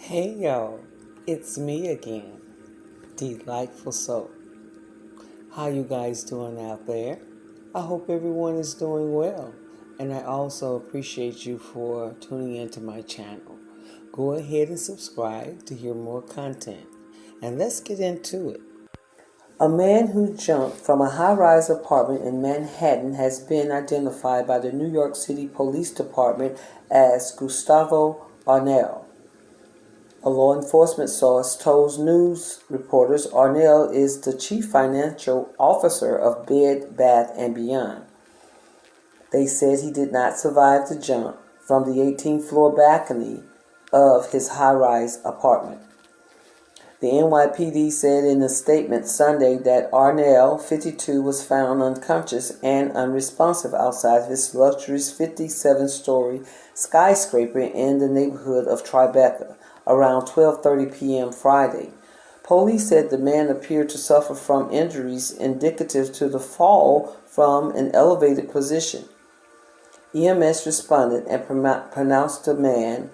Hey y'all, it's me again, Delightful Soul. How you guys doing out there? I hope everyone is doing well, and I also appreciate you for tuning into my channel. Go ahead and subscribe to hear more content, and let's get into it. A man who jumped from a high-rise apartment in Manhattan has been identified by the New York City Police Department as Gustavo Arnal. A law enforcement source told news reporters Arnal is the chief financial officer of Bed Bath & Beyond. They said he did not survive the jump from the 18th floor balcony of his high-rise apartment. The NYPD said in a statement Sunday that Arnal, 52, was found unconscious and unresponsive outside his luxurious 57-story skyscraper in the neighborhood of Tribeca around 12:30 p.m. Friday. Police said the man appeared to suffer from injuries indicative to the fall from an elevated position. EMS responded and pronounced the man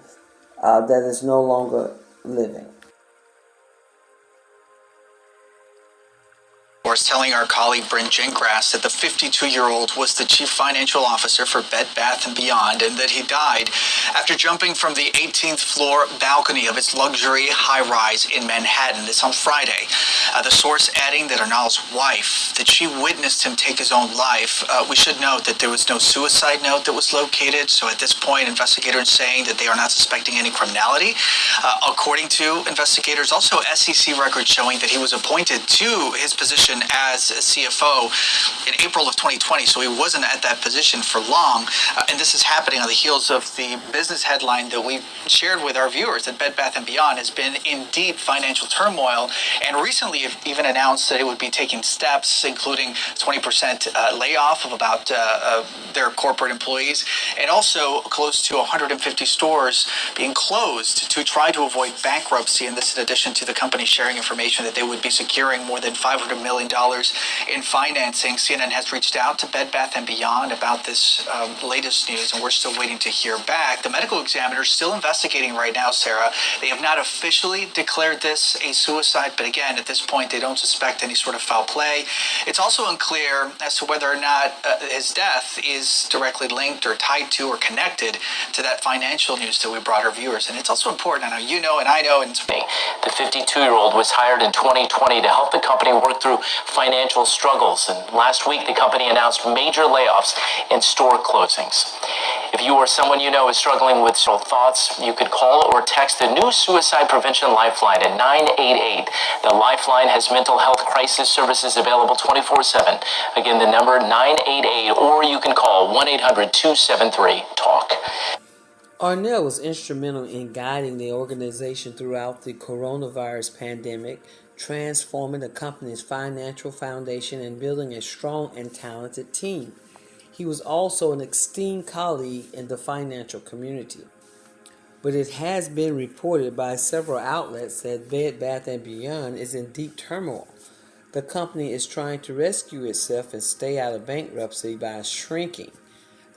that is no longer living. Telling our colleague Bryn Gentgrass that the 52-year-old was the chief financial officer for Bed Bath & Beyond and that he died after jumping from the 18th floor balcony of its luxury high-rise in Manhattan. This on Friday. The source adding that Arnal's wife, that she witnessed him take his own life. We should note that there was no suicide note that was located, so at this point investigators saying that they are not suspecting any criminality. According to investigators, also SEC records showing that he was appointed to his position as a CFO in April of 2020, so he wasn't at that position for long. And this is happening on the heels of the business headline that we shared with our viewers that Bed Bath & Beyond has been in deep financial turmoil and recently even announced that it would be taking steps, including 20% layoff of about their corporate employees, and also close to 150 stores being closed to try to avoid bankruptcy. And this in addition to the company sharing information that they would be securing more than $500 million in financing. CNN has reached out to Bed Bath & Beyond about this latest news, and we're still waiting to hear back. The medical examiner is still investigating right now, Sarah. They have not officially declared this a suicide, but again, at this point, they don't suspect any sort of foul play. It's also unclear as to whether or not his death is directly linked or tied to or connected to that financial news that we brought our viewers. And it's also important, I know you know and I know, and it's me. The 52-year-old was hired in 2020 to help the company work through financial struggles, and last week the company announced major layoffs and store closings. If you or someone you know is struggling with thoughts, you could call or text the new Suicide Prevention Lifeline at 988. The Lifeline has mental health crisis services available 24/7. Again, the number 988, or you can call 1-800-273-TALK. Arnal was instrumental in guiding the organization throughout the coronavirus pandemic, transforming the company's financial foundation and building a strong and talented team. He was also an esteemed colleague in the financial community. But it has been reported by several outlets that Bed Bath & Beyond is in deep turmoil. The company is trying to rescue itself and stay out of bankruptcy by shrinking.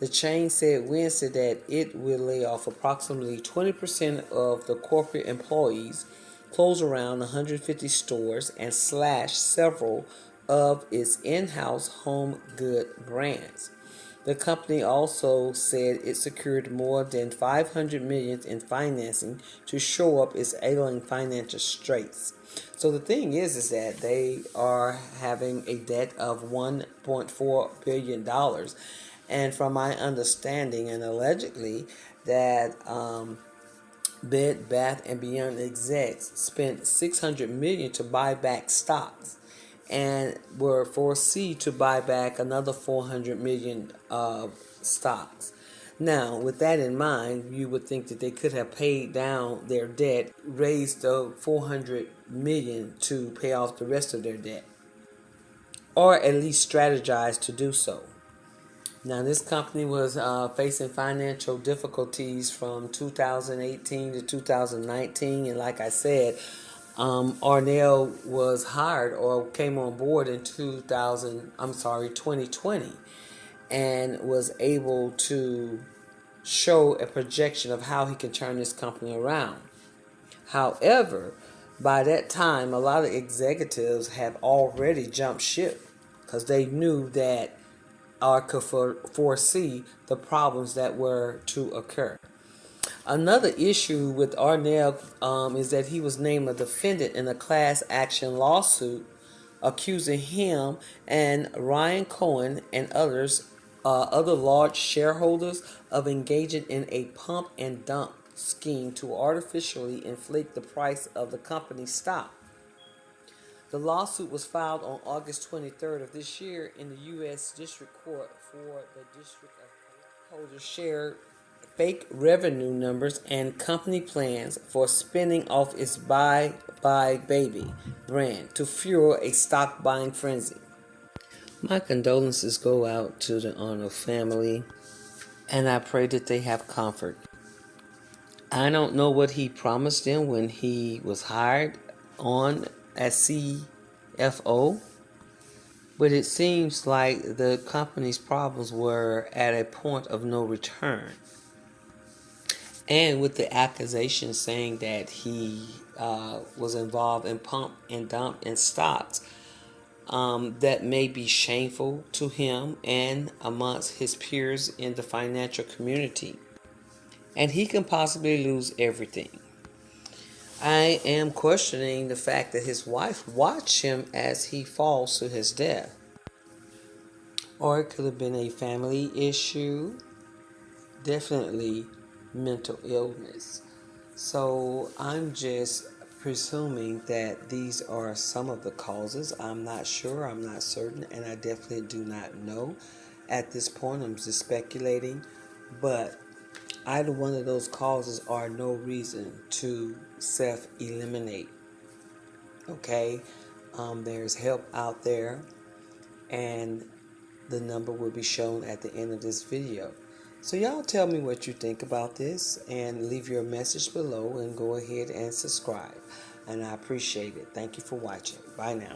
The chain said Wednesday that it will lay off approximately 20% of the corporate employees, close around 150 stores, and slash several of its in-house home good brands. The company also said it secured more than $500 million in financing to shore up its ailing financial straits. So the thing is that they are having a debt of $1.4 billion. And from my understanding, and allegedly, that Bed Bath & Beyond execs spent $600 million to buy back stocks, and were foreseen to buy back another $400 million of stocks. Now, with that in mind, you would think that they could have paid down their debt, raised the $400 million to pay off the rest of their debt, or at least strategized to do so. Now, this company was facing financial difficulties from 2018 to 2019, and like I said, Arnal was hired or came on board in 2020, and was able to show a projection of how he can turn this company around. However, by that time, a lot of executives have already jumped ship because they knew that or could foresee the problems that were to occur. Another issue with Arnal is that he was named a defendant in a class action lawsuit accusing him and Ryan Cohen and other large shareholders of engaging in a pump and dump scheme to artificially inflate the price of the company's stock. The lawsuit was filed on August 23rd of this year in the U.S. District Court for the District of Columbia. Holders shared fake revenue numbers and company plans for spinning off its Buy Baby brand to fuel a stock buying frenzy. My condolences go out to the Arnal family, and I pray that they have comfort. I don't know what he promised them when he was hired on as CFO, but it seems like the company's problems were at a point of no return. And with the accusation saying that he was involved in pump and dump and stocks, that may be shameful to him and amongst his peers in the financial community. And he can possibly lose everything. I am questioning the fact that his wife watched him as he falls to his death. Or it could have been a family issue, definitely mental illness. So I'm just presuming that these are some of the causes. I'm not sure, I'm not certain, and I definitely do not know. At this point, I'm just speculating, but either one of those causes are no reason to self-eliminate. Okay? There's help out there, and the number will be shown at the end of this video. So y'all tell me what you think about this and leave your message below and go ahead and subscribe. And I appreciate it. Thank you for watching. Bye now.